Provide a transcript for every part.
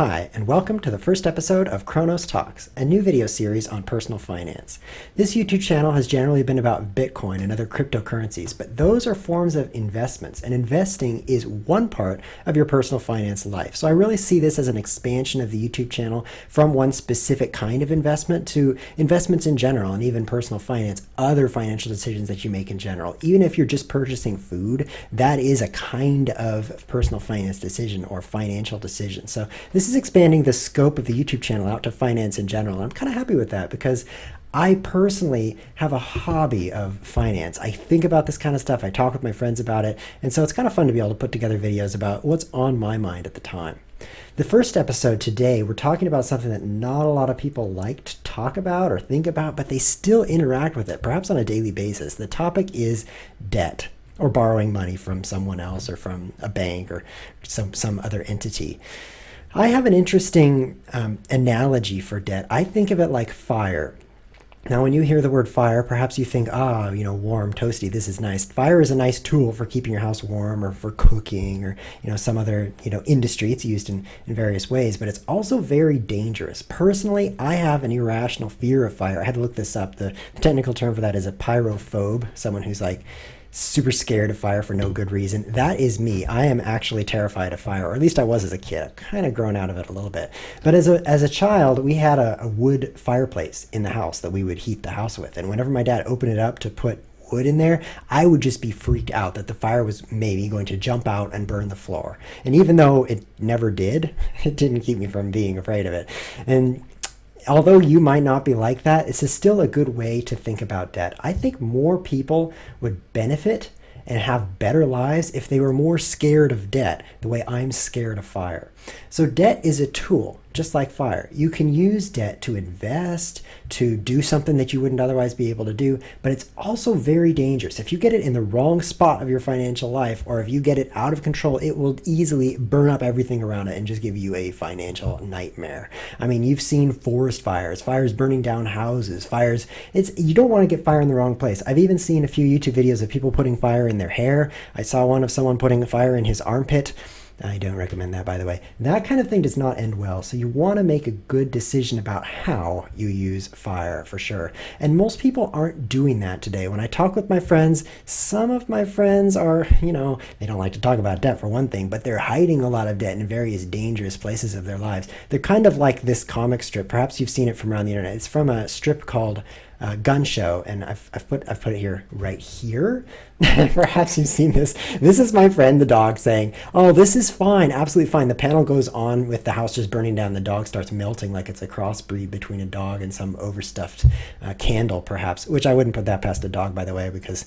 Hi, and welcome to the first episode of Kronos Talks, a new video series on personal finance. This YouTube channel has generally been about Bitcoin and other cryptocurrencies, but those are forms of investments, and investing is one part of your personal finance life. So I really see this as an expansion of the YouTube channel from one specific kind of investment to investments in general, and even personal finance, other financial decisions that you make in general. Even if you're just purchasing food, that is a kind of personal finance decision or financial decision. So this is expanding the scope of the YouTube channel out to finance in general. And I'm kind of happy with that because I personally have a hobby of finance. I think about this kind of stuff. I talk with my friends about it. And so it's kind of fun to be able to put together videos about what's on my mind at the time. The first episode today, we're talking about something that not a lot of people like to talk about or think about, but they still interact with it, perhaps on a daily basis. The topic is debt, or borrowing money from someone else or from a bank or some other entity. I have an interesting analogy for debt. I think of it like fire. Now, when you hear the word fire, perhaps you think, warm, toasty, this is nice. Fire is a nice tool for keeping your house warm or for cooking or, some other, industry. It's used in various ways, but it's also very dangerous. Personally, I have an irrational fear of fire. I had to look this up. The technical term for that is a pyrophobe, someone who's like super scared of fire for no good reason. That is me. I am actually terrified of fire, or at least I was as a kid. I've kind of grown out of it a little bit. But as a child, we had a wood fireplace in the house that we would heat the house with. And whenever my dad opened it up to put wood in there, I would just be freaked out that the fire was maybe going to jump out and burn the floor. And even though it never did, it didn't keep me from being afraid of it. And although you might not be like that, this is still a good way to think about debt. I think more people would benefit and have better lives if they were more scared of debt, the way I'm scared of fire. So debt is a tool, just like fire. You can use debt to invest, to do something that you wouldn't otherwise be able to do, but it's also very dangerous. If you get it in the wrong spot of your financial life, or if you get it out of control, it will easily burn up everything around it and just give you a financial nightmare. I mean, you've seen forest fires, fires burning down houses, fires. You don't want to get fire in the wrong place. I've even seen a few YouTube videos of people putting fire in their hair. I saw one of someone putting fire in his armpit. I don't recommend that, by the way. That kind of thing does not end well, so you want to make a good decision about how you use fire, for sure. And most people aren't doing that today. When I talk with my friends, some of my friends are, they don't like to talk about debt for one thing, but they're hiding a lot of debt in various dangerous places of their lives. They're kind of like this comic strip. Perhaps you've seen it from around the internet. It's from a strip called Gun Show, and I've put it here right here. Perhaps you've seen this. This is my friend the dog saying, "Oh, this is fine, absolutely fine." The panel goes on with the house just burning down. The dog starts melting like it's a crossbreed between a dog and some overstuffed candle, perhaps. Which I wouldn't put that past a dog, by the way, because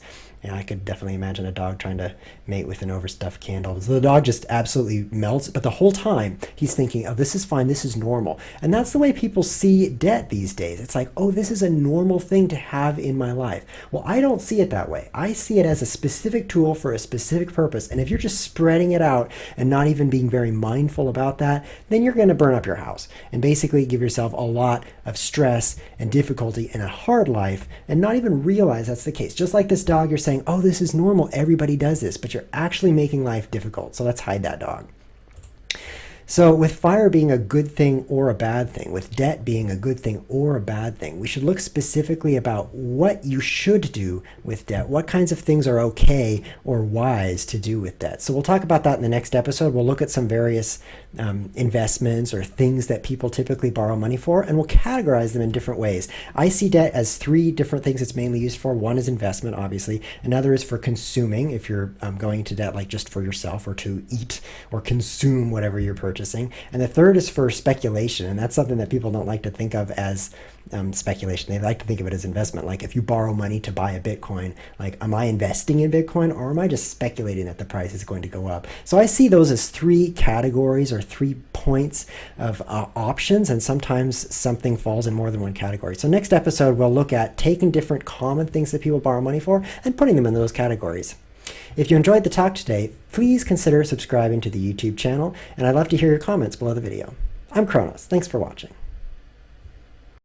I could definitely imagine a dog trying to mate with an overstuffed candle. So the dog just absolutely melts, but the whole time he's thinking, "Oh, this is fine, this is normal." And that's the way people see debt these days. It's like, "Oh, this is a normal thing to have in my life." Well, I don't see it that way. I see it as a specific tool for a specific purpose. And if you're just spreading it out and not even being very mindful about that, then you're going to burn up your house and basically give yourself a lot of stress and difficulty in a hard life and not even realize that's the case. Just like this dog, you're saying, "Oh, this is normal. Everybody does this," but you're actually making life difficult. So let's hide that dog. So with fire being a good thing or a bad thing, with debt being a good thing or a bad thing, we should look specifically about what you should do with debt. What kinds of things are okay or wise to do with debt? So we'll talk about that in the next episode. We'll look at some various investments or things that people typically borrow money for, and we'll categorize them in different ways. I see debt as three different things it's mainly used for. One is investment, obviously. Another is for consuming, if you're going into debt like just for yourself or to eat or consume whatever you're purchasing. And the third is for speculation, and that's something that people don't like to think of as speculation. They like to think of it as investment. Like if you borrow money to buy a Bitcoin, like, am I investing in Bitcoin or am I just speculating that the price is going to go up? So I see those as three categories or 3 points of options, and sometimes something falls in more than one category. So next episode, we'll look at taking different common things that people borrow money for and putting them in those categories. If you enjoyed the talk today, please consider subscribing to the YouTube channel, and I'd love to hear your comments below the video. I'm Kronos. Thanks for watching.